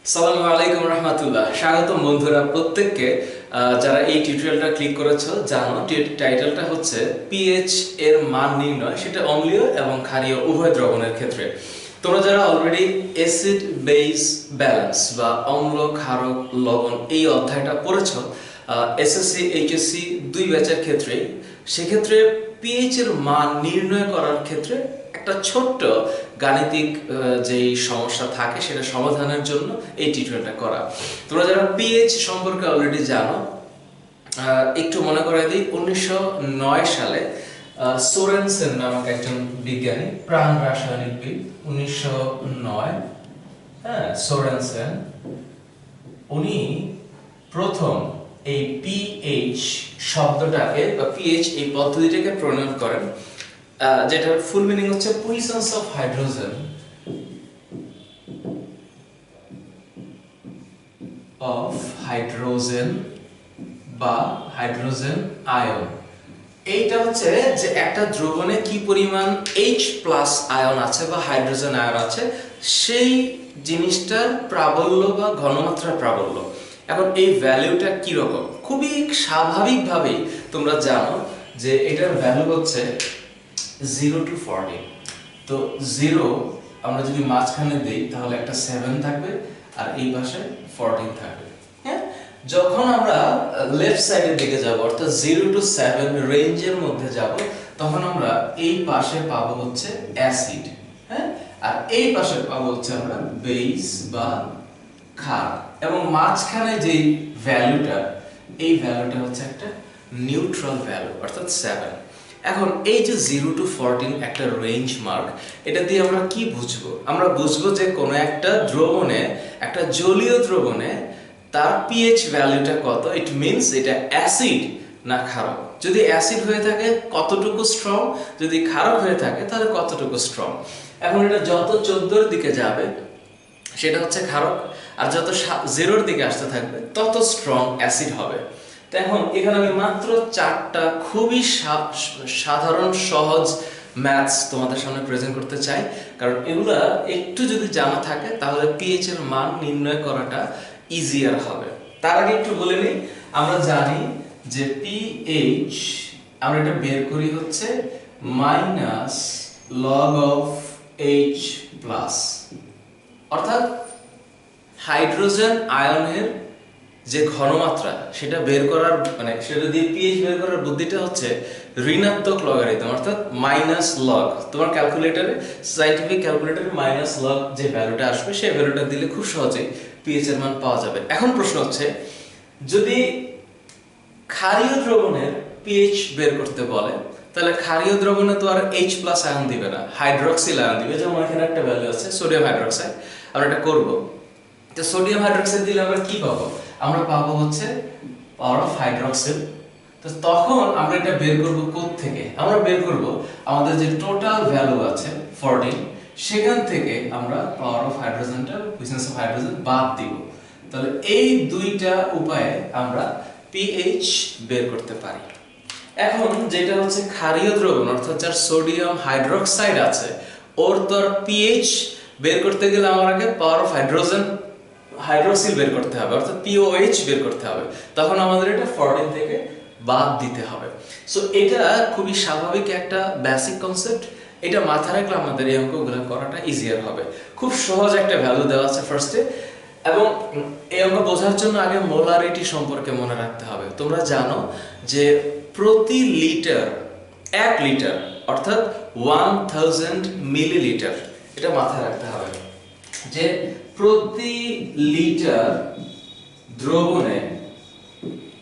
আসসালামু আলাইকুম রাহমাতুল্লাহ। স্বাগতম বন্ধুরা প্রত্যেককে। যারা এই টিউটোরিয়ালটা ক্লিক করেছো জানো টাইটেলটা হচ্ছে পিএইচ এর মান নির্ণয়, সেটা অম্লীয় এবং ক্ষারীয় উভয় দ্রবণের ক্ষেত্রে। তোমরা যারা অলরেডি অ্যাসিড বেস ব্যালেন্স বা অম্ল ক্ষারক লবণ এই অধ্যায়টা পড়েছো এসএসসি এইচএসসি দুই ব্যাচের ক্ষেত্রে, সেক্ষেত্রে পিএইচ এর মান নির্ণয় করার ক্ষেত্রে একটা ছোট্ট গাণিতিক যেই সমস্যা থাকে সেটা সমাধানের জন্য এই টিউটোরিয়ালটা করা। তোমরা যারা পিএইচ সম্পর্কে অলরেডি জানো, একটু মনে করাই দিই, 1909 সালে সোরেনসেন নামক একজন বিজ্ঞানী, প্রাণ রাসায়নিকবিদ, 1909, হ্যাঁ, সোরেনসেন, উনি প্রথম এই পিএইচ শব্দটাকে বা পিএইচ এই পদ্ধতিটাকে প্রণয়ন করেন, যেটার ফুল মিনিং হচ্ছে পুইসেন্স অফ হাইড্রোজেন বা হাইড্রোজেন আয়ন। এইটা হচ্ছে যে একটা দ্রবণে কি পরিমাণ H প্লাস আয়ন আছে বা হাইড্রোজেন আয়ন আছে, সেই জিনিসটার প্রাবল্য বা ঘনমাত্রার প্রাবল্য। এখন এই ভ্যালুটা কি রকম? খুবই স্বাভাবিকভাবেই তোমরা জানো যে এটার ভ্যালু হচ্ছে 0 to 40। তো 0 আমরা যদি মাঝখানে দেই তাহলে একটা 7 থাকবে আর এই পাশে 14 থাকবে। হ্যাঁ, যখন আমরা লেফট সাইডের দিকে যাব অর্থাৎ 0 to 7 রেঞ্জের মধ্যে যাব, তখন আমরা এই পাশে পাবো হচ্ছে অ্যাসিড, হ্যাঁ, আর এই পাশে পাবো হচ্ছে আমরা বেস বা ক্ষার, এবং মাঝখানে যে ভ্যালুটা, এই ভ্যালুটা হচ্ছে একটা নিউট্রাল ভ্যালু অর্থাৎ 7। এখন এই যে 0 to 14 একটা রেঞ্জ মার্ক, এটা দিয়ে আমরা কি বুঝবো? আমরা বুঝবো যে কোনো একটা দ্রবণে, একটা জলীয় দ্রবণে তার পিএইচ ভ্যালুটা কত। ইট মিন্স এটা অ্যাসিড না ক্ষারক। যদি অ্যাসিড হয়ে থাকে কতটুকু স্ট্রং, যদি ক্ষারক হয়ে থাকে তাহলে কতটুকু স্ট্রং। এখন এটা যত 14 এর দিকে যাবে সেটা হচ্ছে ক্ষারক, আর যত 0 এর দিকে আসতে থাকবে তত স্ট্রং অ্যাসিড হবে। তো এখন এখানে আমি মাত্র 4টা খুবই সাধারণ সহজ ম্যাথস তোমাদের সামনে প্রেজেন্ট করতে চাই, কারণ এগুলা একটু যদি জানা থাকে তাহলে পিএইচ এর মান নির্ণয় করাটা ইজিয়ার হবে। তার আগে একটু বলে নিই, আমরা জানি যে পিএইচ আমরা এটা বের করি হচ্ছে minus log of H plus, অর্থাৎ হাইড্রোজেন আয়নের যে ঘনমাত্রা সেটা বের করার, মানে সেটা দিয়ে পিএইচ বের করার বুদ্ধিটা হচ্ছে ঋণাত্মক লগারিদম অর্থাৎ মাইনাস লগ। তোমার ক্যালকুলেটরে, সায়েন্টিফিক ক্যালকুলেটরে মাইনাস লগ যে ভ্যালুটা আসবে সেই ভ্যালুটা দিলে খুব সহজেই পিএইচ এর মান পাওয়া যাবে। এখন প্রশ্ন হচ্ছে, যদি ক্ষারীয় দ্রবণের পিএইচ বের করতে বলে তাহলে ক্ষারীয় দ্রবণে তো আর H প্লাস আয়ন দিবে না, হাইড্রক্সিল আয়ন দিবে। যেমন এখানে একটা ভ্যালু আছে সোডিয়াম হাইড্রক্সাইড, আমরা এটা করব। তো সোডিয়াম হাইড্রক্সাইড দিলে আমরা কি পাবো? আমরা পাবো হচ্ছে পাওয়ার অফ হাইড্রক্সিল। তো তখন আমরা এটা বের করব কোথা থেকে? আমরা বের করব আমাদের যে টোটাল ভ্যালু আছে 14, সেখান থেকে আমরা পাওয়ার অফ হাইড্রোজেনটা, প্রেজেন্স অফ হাইড্রোজেন বাদ দিব। তাহলে এই দুইটা উপায়ে আমরা পিএইচ বের করতে পারি। এখন যেটা হচ্ছে ক্ষারীয় দ্রবণ অর্থাৎ যার সোডিয়াম হাইড্রক্সাইড আছে, ওর তো আর পিএইচ বের করতে গেলে আমার আগে পাওয়ার অফ হাইড্রক্সিল বের করতে হবে অর্থাৎ পিওএইচ বের করতে হবে। তখন আমাদের এটা 14 থেকে বাদ দিতে হবে। সো এটা খুবই স্বাভাবিক একটা বেসিক কনসেপ্ট, এটা মাথায় রাখলে আমাদের এই অঙ্কগুলো করাটা ইজিয়ার হবে। খুব সহজ একটা ভ্যালু দেওয়া আছে ফার্স্টে, এবং এই অঙ্ক বোঝার জন্য আগে মোলারিটি সম্পর্কে মনে রাখতে হবে। তোমরা জানো যে প্রতি লিটার, 1 লিটার অর্থাৎ 1000 মিলিলিটার, এটা মাথায় রাখতে হবে যে প্রতি লিটার দ্রবণে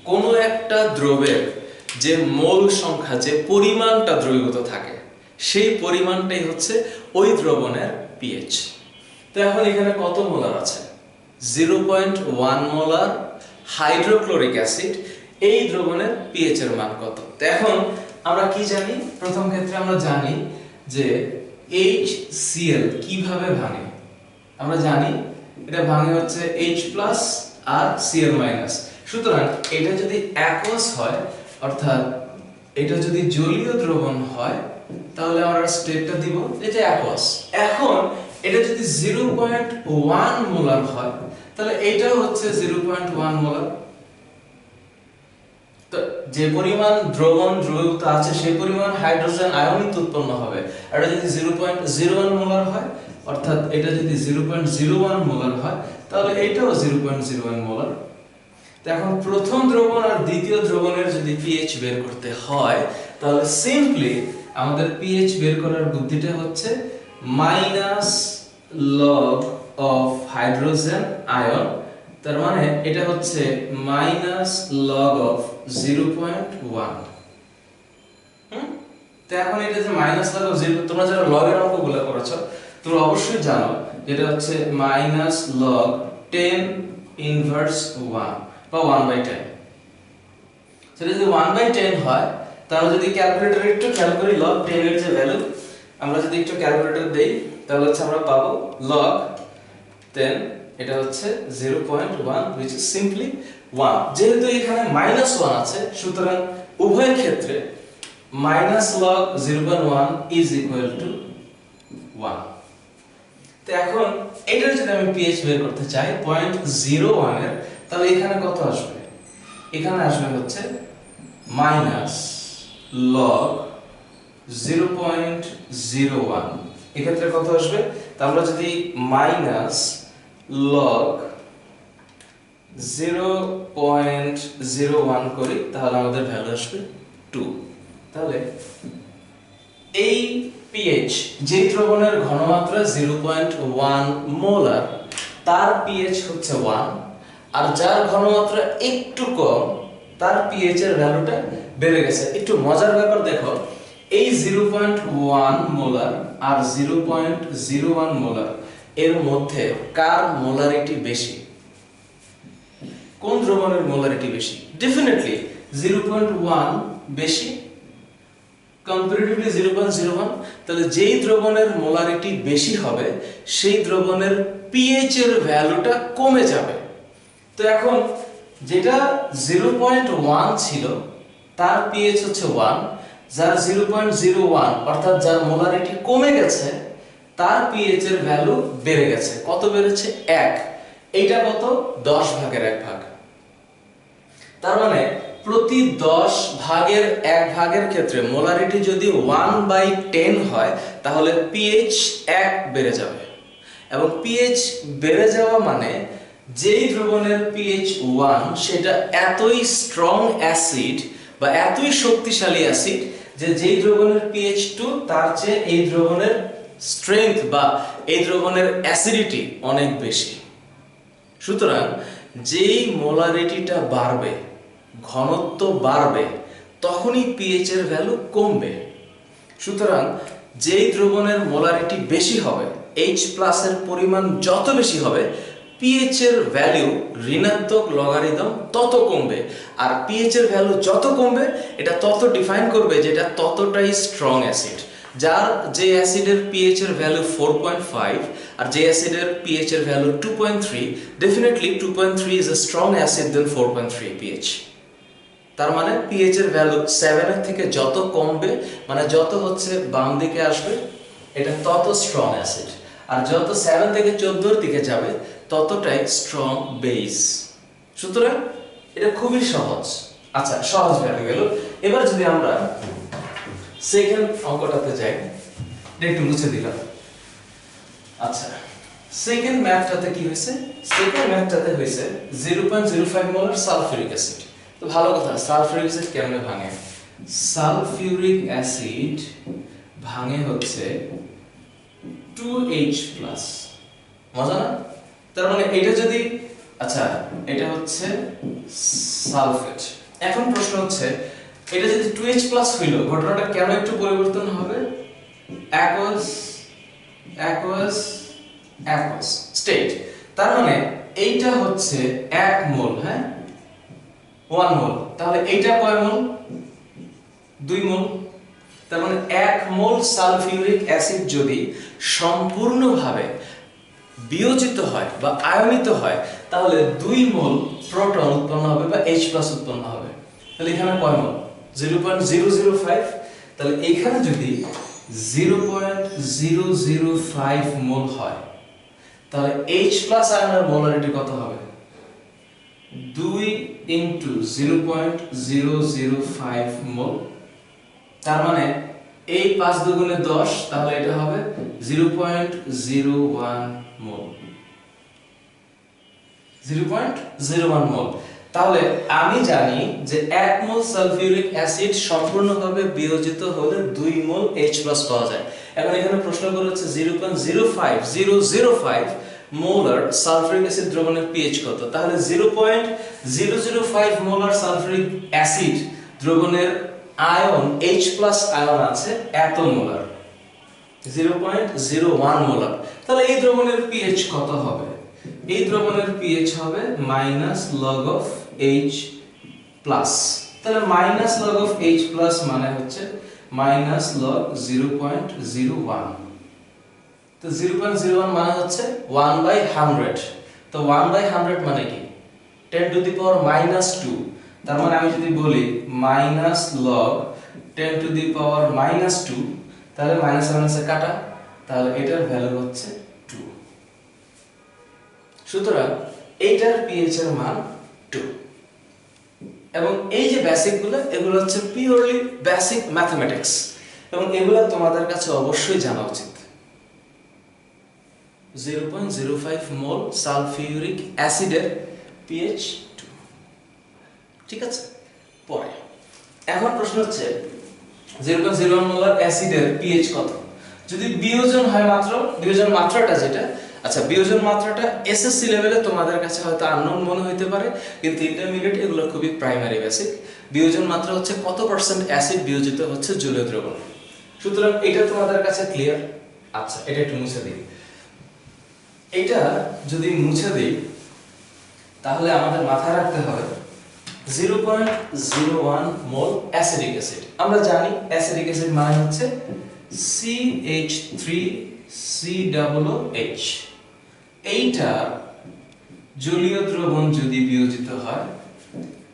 কোনো একটা দ্রবের যে মোল সংখ্যা, যে পরিমাণটা দ্রবীভূত থাকে, সেই পরিমাণটাই হচ্ছে ওই দ্রবণের পিএইচ। তো এখন এখানে কত মোলার আছে? 0.1 মোলার হাইড্রোক্লোরিক অ্যাসিড। এই দ্রবণের পিএইচ এর মান কত? তো এখন আমরা কি জানি? প্রথম ক্ষেত্রে আমরা জানি যে HCl কিভাবে ভাঙে। আমরা জানি এটা ভাঙে হচ্ছে H প্লাস আর Cl মাইনাস। সুতরাং এটা যদি অ্যাকোয়াস হয়, অর্থাৎ এটা যদি জলীয় দ্রবণ হয়, তাহলে আমরা স্টেটটা দিব এটা অ্যাকোয়াস। এখন এটা যদি 0.1 মোলার হয় তাহলে এটাও হচ্ছে 0.1 মোলার। তো যে পরিমাণ দ্রবণ দ্রবীভূত আছে সেই পরিমাণ হাইড্রোজেন আয়নই উৎপন্ন হবে। আর এটা যদি 0.01 মোলার হয়, অর্থাৎ এটা যদি 0.01 মোলার হয় তাহলে এটাও 0.01 মোলার। তো এখন প্রথম দ্রবণ আর দ্বিতীয় দ্রবণের যদি পিএইচ বের করতে হয় তাহলে সিম্পলি আমাদের পিএইচ বের করার বুদ্ধিটা হচ্ছে minus log of hydrogen ion, তার মানে এটা হচ্ছে মাইনাস লগ অফ 0.1। তো এখন এটা যে মাইনাস লগ অফ 0, তোমরা যারা লগের অঙ্কগুলো করেছো তোমরা অবশ্যই জানো যেটা হচ্ছে মাইনাস লগ 10 ইনভার্স 1 বা 1/10। সেটা যদি 1/10 হয় তাহলে যদি ক্যালকুলেটরে একটু খেয়াল করি লগ 10 এর যে ভ্যালু আমরা যদি একটু ক্যালকুলেটর দেই তাহলে হচ্ছে আমরা পাবো লগ 10, এটা হচ্ছে 0.1 which is simply 1। যেহেতু এখানে -1 আছে সুতরাং উভয় ক্ষেত্রে minus log 0.1 is equal to 1। তো এখন এটার যদি আমি পিএইচ বের করতে চাই 0.01 এর, তাহলে এখানে কত আসবে? এখানে আসবে হচ্ছে মাইনাস লগ 0.01। এক্ষেত্রে কত আসবে? তা আমরা যদি মাইনাস লগ 0.01 করি তাহলে আমাদের ভ্যালু আসবে 2। তাহলে এই পিএইচ যে দ্রবণের ঘনমাত্রা 0.1 মোলার তার পিএইচ হচ্ছে 1, আর যার ঘনমাত্রা একটু কম তার পিএইচ এর ভ্যালুটা বেড়ে গেছে। একটু মজার ব্যাপার দেখো, এই 0.1 মোলার আর 0.01 মোলার এর মধ্যে কার মোলারিটি বেশি? কোন দ্রবণের মোলারিটি বেশি? ডেফিনেটলি 0.1 বেশি কম্পারেটিভলি 0.01। তাহলে যেই দ্রবণের মোলারিটি বেশি হবে সেই দ্রবণের পিএইচ এর ভ্যালুটা কমে যাবে। তো এখন যেটা 0.1 ছিল তার পিএইচ হচ্ছে 1, যার 0.01 অর্থাৎ যার মোলারিটি কমে গেছে তার পিএইচ এর ভ্যালু বেড়ে গেছে। কত বেড়েছে? 1। এইটা কত? 10 ভাগের 1 ভাগ। তার মানে প্রতি 10 ভাগের 1 ভাগের ক্ষেত্রে মোলারিটি যদি 1/10 হয় তাহলে পিএইচ 1 বেড়ে যাবে। এবং পিএইচ বেড়ে যাওয়া মানে যেই দ্রবণের পিএইচ 1 সেটা এতই স্ট্রং অ্যাসিড বা এতই শক্তিশালী অ্যাসিড যে যেই দ্রবণের পিএইচ 2 তার চেয়ে এই দ্রবণের স্ট্রেংথ বা এই দ্রবণের অ্যাসিডিটি অনেক বেশি। সুতরাং যেই মোলারিটিটা বাড়বে, ঘনত্ব বাড়বে, তখনই পিএইচ এর ভ্যালু কমবে। সুতরাং যেই দ্রবণের মোলারিটি বেশি হবে, H+ এর পরিমাণ যত বেশি হবে পিএইচ এর ভ্যালু ঋণাত্মক লগারিদম তত কমবে। আর পিএইচ এর ভ্যালু যত কমবে এটা তত ডিফাইন করবে যে এটা ততটাই স্ট্রং অ্যাসিড। যার যে অ্যাসিডের পিএইচ এর ভ্যালু 4.5 আর যে অ্যাসিডের পিএইচ এর value 2.3, definitely 2.3 is a strong acid than 4.3 pH. তার মানে পিএইচ এর ভ্যালু 7 এর থেকে যত কমবে, মানে যত হচ্ছে বাম দিকে আসবে, এটা তত স্ট্রং অ্যাসিড। আর যত 7 থেকে 14 এর দিকে যাবে ততটাই স্ট্রং বেস। সুতরাং এটা খুবই সহজ। আচ্ছা, সহজ ভ্যালু গেল। এবার যদি আমরা সেকেন্ড অঙ্কটাতে যাই, এটা একটু মুছে দিলাম। আচ্ছা, সেকেন্ড ম্যাথটাতে কি হয়েছে? সেকেন্ড ম্যাথটাতে হয়েছে 0.05 মোলার সালফিউরিক অ্যাসিড। তো ভালো কথা, সালফিউরিক অ্যাসিড কেমনে ভাঙে? সালফিউরিক অ্যাসিড ভাঙে হচ্ছে 2H+। মজা না? তার মানে এটা যদি, আচ্ছা এটা হচ্ছে সালফেট। এখন প্রশ্ন হচ্ছে এটা যদি 2H+ হইল ঘটনাটা কেন একটু পরিবর্তন হবে? aqueous state. তার মানে এইটা হচ্ছে 1 মোল, হ্যাঁ 1 মোল। তাহলে এইটা কয় মোল? 2 মোল। তার মানে 1 মোল সালফিউরিক অ্যাসিড যদি সম্পূর্ণভাবে বিয়োজিত হয় বা আয়নিত হয় তাহলে 2 মোল প্রোটন উৎপন্ন হবে বা H+ উৎপন্ন হবে। তাহলে এখানে কয় মোল? 0.005। তাহলে এখানে যদি 0.005 মোল হয়, তাহলে H প্লাস আয়নের মোলারিটি কত হবে? 2 ইনটু 0.005 মোল। তার মানে এই 5 দুগুণে 10, তাহলে এটা হবে 0.01 মোল। 0.01 মোল। তাহলে আমি জানি যে 1 মোল সালফিউরিক অ্যাসিড সম্পূর্ণভাবে বিয়োজিত হলে 2 মোল H+ পাওয়া যায়। এখন এখানে প্রশ্ন করেছে 0.05005 মোলার সালফিউরিক অ্যাসিড দ্রবণের pH কত? তাহলে 0.005 মোলার সালফিউরিক অ্যাসিড দ্রবণের আয়ন H+ আয়ন আছে এত মোলার, 0.01 মোলার। তাহলে এই দ্রবণের pH কত হবে? এই দ্রবণের pH হবে -log of H+। তাহলে -log of H+ মানে হচ্ছে -log 0.01। তো 0.01 মানে হচ্ছে 1/100। তো 1/100 মানে কি? 10 টু দি পাওয়ার -2। তার মানে আমি যদি বলি -log 10 টু দি পাওয়ার -2, তাহলে মাইনাস মাইনাসে কাটা, তাহলে এটার ভ্যালু হচ্ছে 2। সুতরাং এইটার pH এর মান 2। এবং এই যে বেসিকগুলো, এগুলো হচ্ছে পিওরলি বেসিক ম্যাথমেটিক্স, এবং এগুলো তোমাদের কাছে অবশ্যই জানা উচিত। 0.05 মোল সালফিউরিক অ্যাসিডের pH 2। ঠিক আছে? পরে এখন প্রশ্ন হচ্ছে 0.01 মোলার অ্যাসিডের pH কত? যদি বিয়োজন হয় মাত্র, বিয়োজন মাত্রাটা যেটা, আচ্ছা বিয়োজন মাত্রাটা এসএসসি লেভেলে তোমাদের কাছে হয়তো আননোন মনে হইতে পারে, কিন্তু ইন্টারমিডিয়েট এগুলো খুবই প্রাইমারি বেসিক। বিয়োজন মাত্রা হচ্ছে কত পার্সেন্ট অ্যাসিড বিয়োজিত হচ্ছে জলীয় দ্রবণে। সুতরাং এটা তোমাদের কাছে ক্লিয়ার? আচ্ছা এটা একটু মুছে দিই। এটা যদি মুছে দিই তাহলে আমাদের মাথায় রাখতে হবে 0.01 মোল অ্যাসিডিক অ্যাসিড। আমরা জানি অ্যাসিডিক অ্যাসিড মানে হচ্ছে CH3COOH। এইটা জলীয় দ্রবণ যদি বিয়োজিত হয়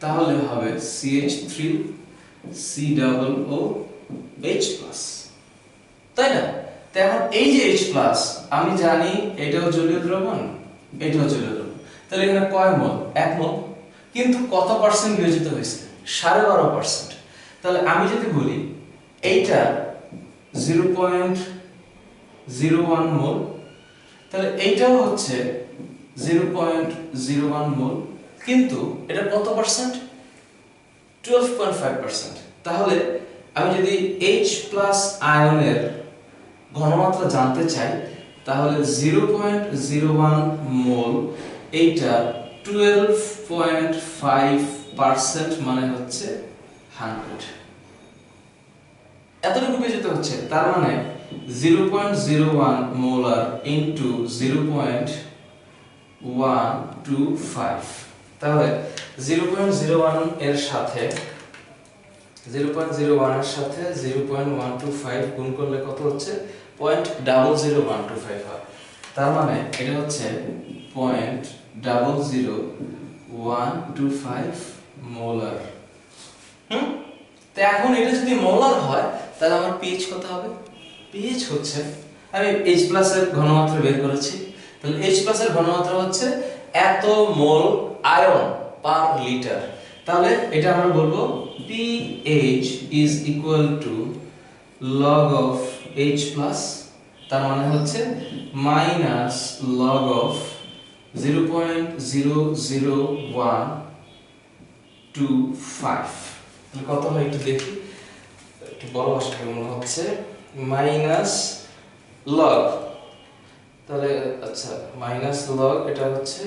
তাহলে হবে CH3COOH+, তাই না? এখন এই যে H+, আমি জানি এটাও জলীয় দ্রবণ, এটাও জলীয় দ্রবণ। তাহলে এখানে কয় মোল? 1 মোল। কিন্তু কত পার্সেন্ট বিয়োজিত হয়েছে? 12.5%। তাহলে আমি যদি বলি এইটা 0.01 মোল, তাহলে এইটাও হচ্ছে 0.01 মোল, কিন্তু এটা কত পার্সেন্ট? 12.5%। তাহলে আমি যদি H+ আয়নের ঘনমাত্রা জানতে চাই তাহলে 0.01 মোল এইটা 12.5% মানে হচ্ছে 100। এতটুকু বিয়োজিত হচ্ছে, তার মানে 0.01 মোলার ইনটু 0.125। তাহলে 0.01 এর সাথে 0.125 গুণ করলে কত হচ্ছে? 0.00125 হয়। তার মানে এটা হচ্ছে 0.00125 মোলার। তো এখন এটা যদি মোলার হয় তাহলে আমার pH কত হবে? pH হচ্ছে, আমি H+ এর ঘনমাত্রা বের করেছি, তাহলে H+ এর ঘনমাত্রা হচ্ছে এত মোল আয়ন পার লিটার। তাহলে এটা আমরা বলবো pH is equal to log of H+, তার মানে হচ্ছে -log of 0.00125। তাহলে কত হয় একটু দেখি, একটু বড় ভাষায় মনে হচ্ছে -log, তাহলে আচ্ছা -log এটা হচ্ছে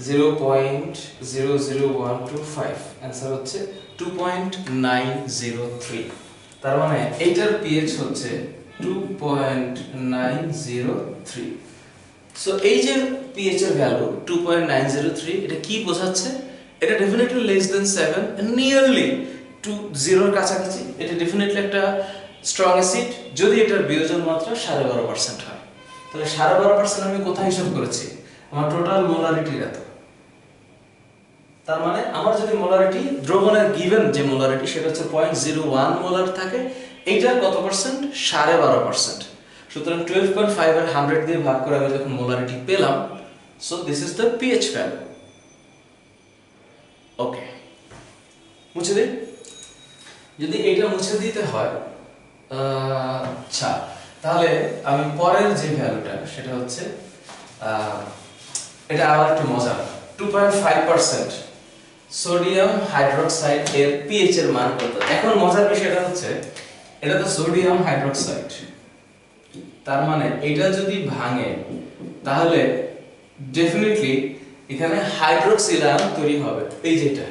0.00125, आंसर হচ্ছে 2.903। তার মানে এইটার pH হচ্ছে 2.903। সো এই যে pH এর ভ্যালু 2.903, এটা কি বোঝাচ্ছে? এটা definitely less than 7, nearly to 0 এর কাছাকাছি। এটা ডেফিনেটলি একটা স্ট্রং অ্যাসিড যদি এটার বিয়োজন মাত্রা 12.5% হয়। তাহলে 12.5% আমি কোথায় হিসাব করেছি? আমার টোটাল মোলারিটি এত। তার মানে আমার যদি মোলারিটি দ্রবণের গিভেন যে মোলারিটি সেটা হচ্ছে 0.01 মোলার থাকে, এইটার কত পার্সেন্ট? 12.5%। সুতরাং 12.5 এর 100 দিয়ে ভাগ করে আমি যখন মোলারিটি পেলাম, so this is the pH value. Okay, মুছে দিই। যদি এটা মুছে দিতে হয়, আচ্ছা, তাহলে আমি পরের যে ভ্যালুটা সেটা হচ্ছে এটা আবার একটু মজা। 2.5% সোডিয়াম হাইড্রোক্সাইড এর পিএইচ এর মান কত? এখন মজার বিষয়টা হচ্ছে এটা তো সোডিয়াম হাইড্রোক্সাইড, তার মানে এটা যদি ভাঙে তাহলে ডেফিনেটলি এখানে হাইড্রোক্সিল আয়ন তৈরি হবে, এই যেটা।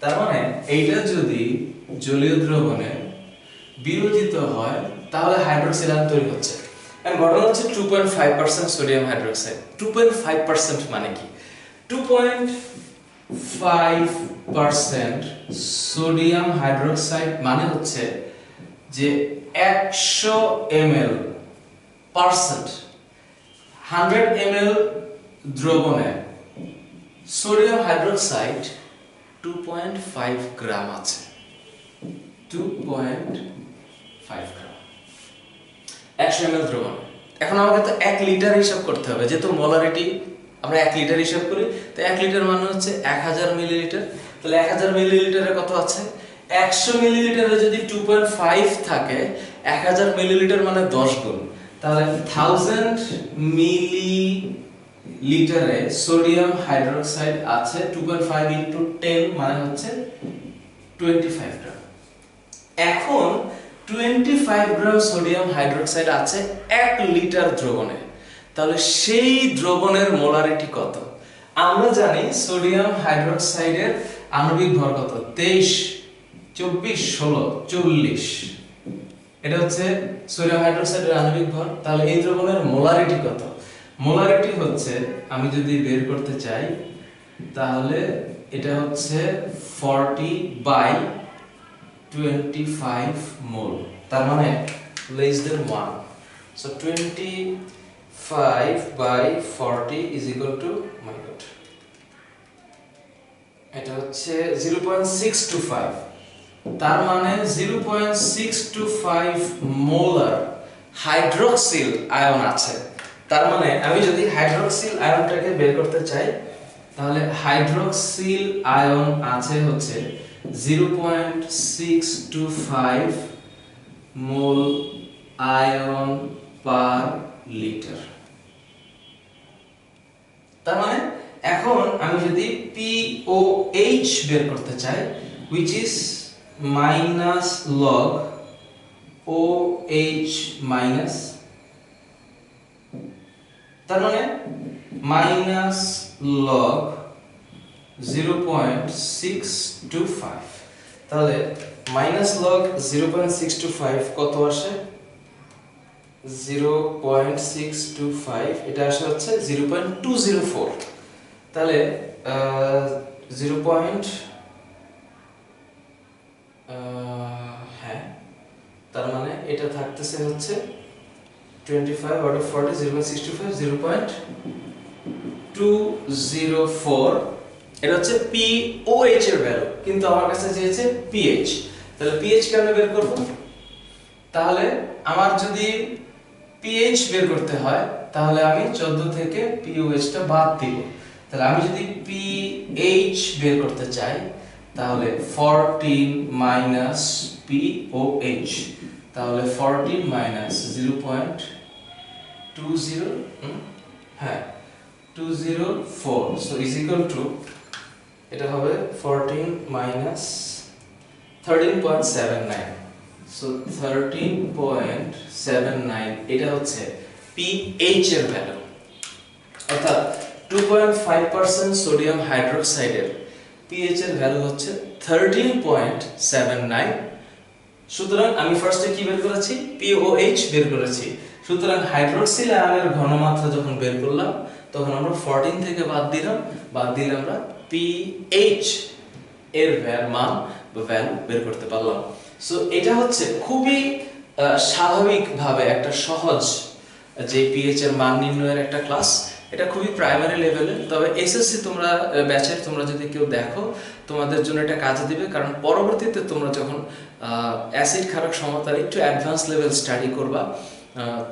তার মানে এইটা যদি জলীয় দ্রবণে বিয়োজিত হয় তাহলে হাইড্রোক্সিল আয়ন তৈরি হচ্ছে। এন্ড ঘটনা হচ্ছে 2.5% সোডিয়াম হাইড্রোক্সাইড। 2.5% মানে কি? 2.5% সোডিয়াম হাইড্রোক্সাইড মানে হচ্ছে যে 100 ml পারসেন্ট 100 ml দ্রবণে সোডিয়াম হাইড্রোক্সাইড 2.5 গ্রাম আছে। 2.5 গ্রাম 100 ml দ্রবণ। এখন আমাকে তো 1 লিটার হিসাব করতে হবে, যেহেতু মোলারিটি আমরা 1 লিটার হিসাব করি, তো 1 লিটার মানে হচ্ছে 1000 মিলিলিটার। তাহলে 1000 মিলিলিটারে কত আছে? 100 মিলিলিটারে যদি 2.5 থাকে, 1000 মিলিলিটার মানে 10 গুণ। তাহলে 1000 মিলিলিটারে সোডিয়াম হাইড্রোক্সাইড আছে 2.5 ইনটু 10 মানে হচ্ছে 25 গ্রাম। এখন 25 গ্রাম সোডিয়াম হাইড্রোক্সাইড আছে 1 লিটার দ্রবণে, তাহলে সেই দ্রবণের মোলারিটি কত? আমরা জানি সোডিয়াম হাইড্রোক্সাইডের আণবিক ভর কত? 23, 24, 16, 40। এটা হচ্ছে সোডিয়াম হাইড্রোক্সাইডের আণবিক ভর। তাহলে এই দ্রবণের মোলারিটি কত? মোলারিটি হচ্ছে, আমি যদি বের করতে চাই তাহলে এটা হচ্ছে 40/25 মোল, তার মানে less than 1. So 25/40 is equal to, my god, এটা হচ্ছে 0.625। তার মানে 0.625 মোলার হাইড্রোক্সিল আয়ন আছে। তার মানে আমি যদি হাইড্রোক্সিল আয়নটাকে বের করতে চাই তাহলে হাইড্রোক্সিল আয়ন আছে হচ্ছে 0.625 মোল আয়ন পার লিটার। তার মানে এখন আমি যদি POH বের করতে চাই, which is minus log OH minus, তার মানে minus log 0.625, তাহলে minus log 0.625 কত আসে? 0.625 এটা আসে হচ্ছে 0.204। তাহলে 0. হ্যাঁ, তার মানে এটা থাকতেছে হচ্ছে 25 out of 40, 0.625, 0.204। এটা হচ্ছে POH এর ভ্যালু, কিন্তু আমার কাছে চেয়েছে pH। তাহলে pH কেমনে বের করব? তাহলে আমার যদি pH বের করতে হয় তাহলে আমি 14 থেকে POH টা বাদ দিব। তাহলে আমি যদি pH বের করতে চাই তাহলে 14 minus POH, তাহলে 14 minus 0.20, হ্যাঁ 204, so is equal to, এটা হবে 14 minus 13.79, so 13.79 এটা হচ্ছে pH এর ভ্যালু। অর্থাৎ 2.5% সোডিয়াম হাইড্রোক্সাইডের pH এর ভ্যালু হচ্ছে 13.79। সুতরাং আমি ফার্স্টে কি বের করেছি? POH বের করেছি। সুতরাং হাইড্রোক্সিল আয়নের ঘনমাত্রা যখন বের করলাম তখন আমরা 14 থেকে বাদ দিলে আমরা pH এর মান বা ভ্যালু বের করতে পারলাম। সো এটা হচ্ছে খুবই স্বাভাবিকভাবে একটা সহজ যে pH এর মান নির্ণয়ের একটা ক্লাস। এটা খুবই প্রাইমারি লেভেলের, তবে এসএসসি তোমরা ব্যাচের তোমরা যদি কেউ দেখো তোমাদের জন্য এটা কাজে দিবে, কারণ পরবর্তীতে তোমরা যখন অ্যাসিড ক্ষারক সমতার একটু অ্যাডভান্স লেভেল স্টাডি করবা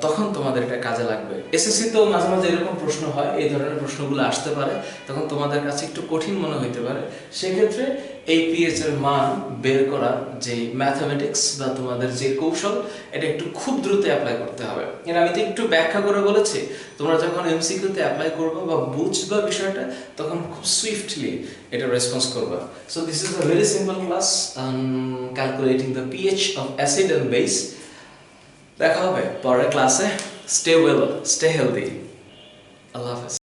তখন তোমাদের এটা কাজে লাগবে। এসএসসি তো মাঝে মাঝে এরকম প্রশ্ন হয়, এই ধরনের প্রশ্নগুলো আসতে পারে, তখন তোমাদের কাছে একটু কঠিন মনে হইতে পারে। সেক্ষেত্রে এই পিএইচ এর মান বের করার যে ম্যাথমেটিক্স বা তোমাদের যে কৌশল, এটা একটু খুব দ্রুত অ্যাপ্লাই করতে হবে। এর আমি তো একটু ব্যাখ্যা করে বলেছি, তোমরা যখন এমসিকিউতে অ্যাপ্লাই করবে বা বুঝবা বিষয়টা, তখন খুব সুইফটলি এটা রেসপন্স করবা। So this is a very simple class on calculating the pH of acid and base. দেখা হবে পরের ক্লাসে। Stay well, stay healthy. আল্লাহ হাফেজ।